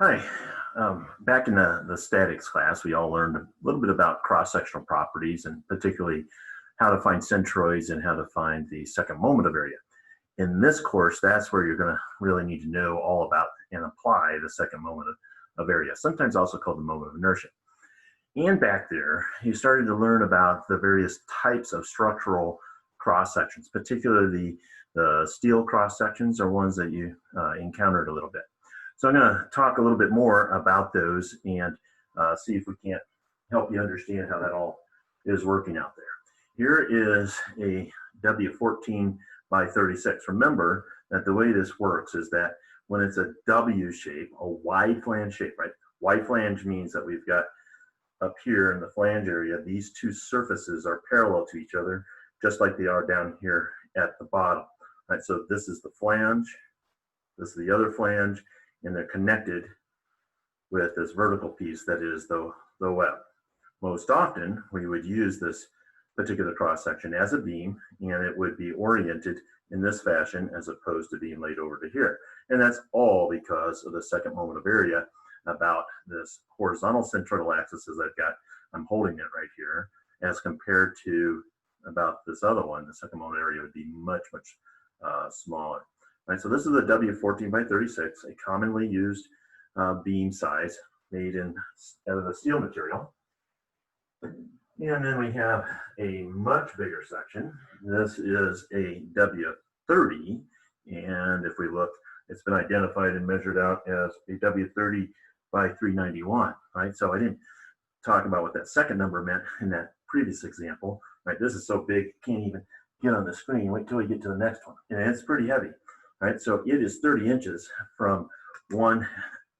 Hi. Back in the statics class, we all learned a little bit about cross-sectional properties and particularly how to find centroids and how to find the second moment of area. In this course, that's where you're going to really need to know all about and apply the second moment of area, sometimes also called the moment of inertia. And back there, you started to learn about the various types of structural cross-sections, particularly the steel cross-sections are ones that you encountered a little bit. So I'm going to talk a little bit more about those and see if we can't help you understand how that all is working out there. Here is a W14 by 36. Remember that the way this works is that when it's a W shape, a wide flange shape, right? Wide flange means that we've got up here in the flange area, these two surfaces are parallel to each other, just like they are down here at the bottom. Right, so this is the flange, this is the other flange, and they're connected with this vertical piece that is the web. Most often, we would use this particular cross-section as a beam, and it would be oriented in this fashion as opposed to being laid over to here. And that's all because of the second moment of area about this horizontal centroidal axis as I'm holding it right here, as compared to about this other one. The second moment area would be much, much smaller. Right, so this is a W14 by 36, a commonly used beam size made out of the steel material. And then we have a much bigger section. This is a W30, and if we look, it's been identified and measured out as a W30 by 391, right? So I didn't talk about what that second number meant in that previous example, right? This is so big, can't even get on the screen. Wait till we get to the next one. And it's pretty heavy. Right, so it is 30 inches from one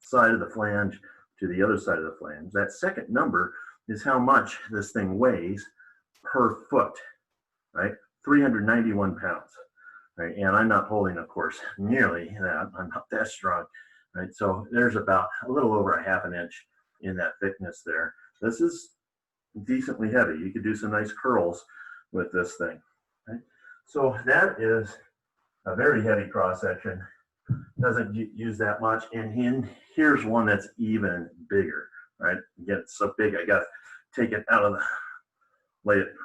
side of the flange to the other side of the flange. That second number is how much this thing weighs per foot, right? 391 pounds, right? And I'm not holding, of course, nearly that. I'm not that strong, right? So there's about a little over a half an inch in that thickness there. This is decently heavy. You could do some nice curls with this thing, right? So that is a very heavy cross section, doesn't use that much. And here's one that's even bigger, right? Again, it's so big, I got to take it out of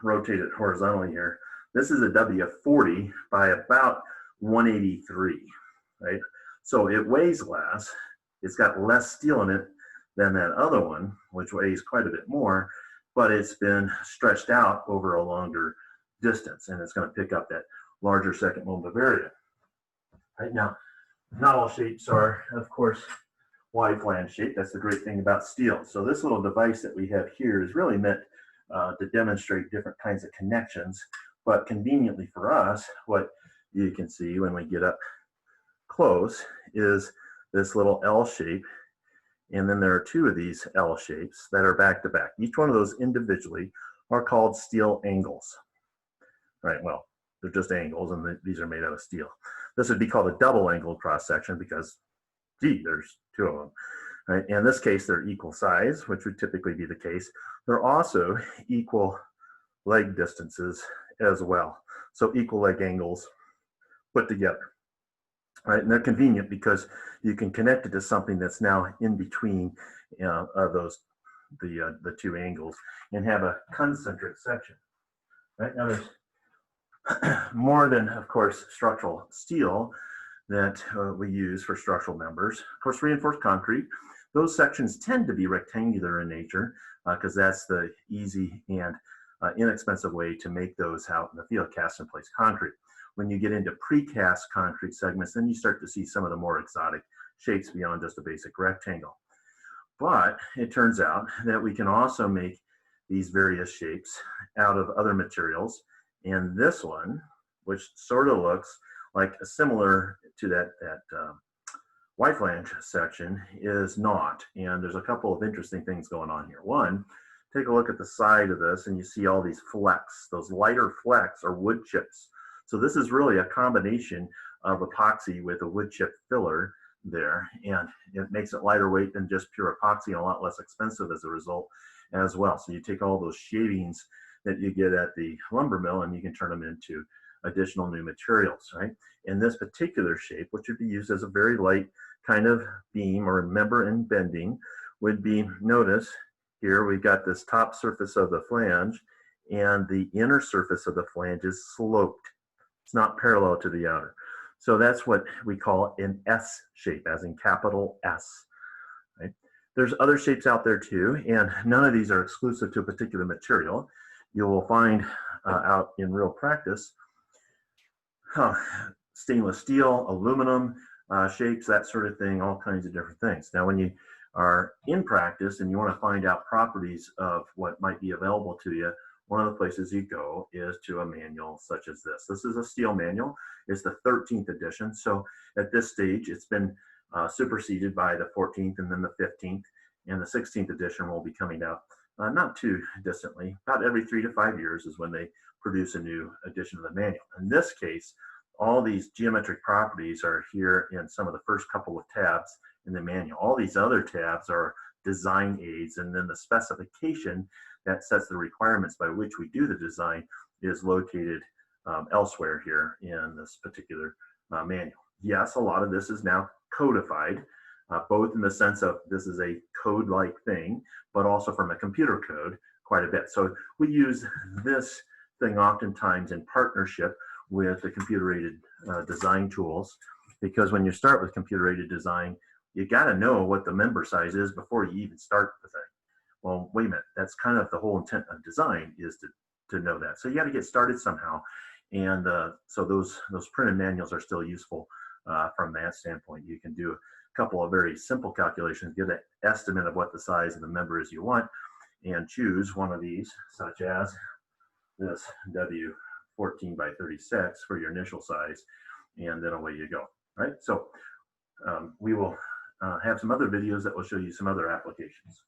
rotate it horizontally here. This is a W40 by about 183, right? So it weighs less. It's got less steel in it than that other one, which weighs quite a bit more, but it's been stretched out over a longer distance, and it's going to pick up that larger second moment of area. Right now, not all shapes are, of course, wide flange shape. That's the great thing about steel. So this little device that we have here is really meant to demonstrate different kinds of connections, but conveniently for us, what you can see when we get up close is this little L shape, and then there are two of these L shapes that are back to back. Each one of those individually are called steel angles. Right, well, they're just angles, and these are made out of steel. This would be called a double angle cross section because, gee, there's two of them. Right? In this case, they're equal size, which would typically be the case. They're also equal leg distances as well. So equal leg angles put together. Right? And they're convenient because you can connect it to something that's now in between the two angles and have a concentric section. Right? Now there's more than, of course, structural steel that we use for structural members. Of course, reinforced concrete, those sections tend to be rectangular in nature because that's the easy and inexpensive way to make those out in the field, cast in place concrete. When you get into precast concrete segments, then you start to see some of the more exotic shapes beyond just a basic rectangle. But it turns out that we can also make these various shapes out of other materials. And this one, which sort of looks like similar to that wide flange section, is not. And there's a couple of interesting things going on here. One, take a look at the side of this and you see all these flecks. Those lighter flecks are wood chips. So this is really a combination of epoxy with a wood chip filler there, and it makes it lighter weight than just pure epoxy and a lot less expensive as a result as well. So you take all those shavings that you get at the lumber mill and you can turn them into additional new materials, right? In this particular shape, which would be used as a very light kind of beam or member in bending, would be, notice here we've got this top surface of the flange, and the inner surface of the flange is sloped. It's not parallel to the outer. So that's what we call an S shape, as in capital S. Right? There's other shapes out there too, and none of these are exclusive to a particular material. You will find out in real practice stainless steel, aluminum shapes, that sort of thing, all kinds of different things. Now, when you are in practice and you want to find out properties of what might be available to you, one of the places you go is to a manual such as this. This is a steel manual. It's the 13th edition. So at this stage, it's been superseded by the 14th and then the 15th, and the 16th edition will be coming out not too distantly. About every 3 to 5 years is when they produce a new edition of the manual. In this case, all these geometric properties are here in some of the first couple of tabs in the manual. All these other tabs are design aids, and then the specification that sets the requirements by which we do the design is located elsewhere here in this particular manual. Yes, a lot of this is now codified, both in the sense of this is a code-like thing, but also from a computer code quite a bit. So we use this thing oftentimes in partnership with the computer-aided design tools, because when you start with computer-aided design, you got to know what the member size is before you even start the thing. Well, wait a minute, that's kind of the whole intent of design, is to know that. So you got to get started somehow. And so those printed manuals are still useful from that standpoint. You can do a couple of very simple calculations, get an estimate of what the size of the member is you want, and choose one of these, such as this W14 by 36 for your initial size, and then away you go, right? So we will have some other videos that will show you some other applications.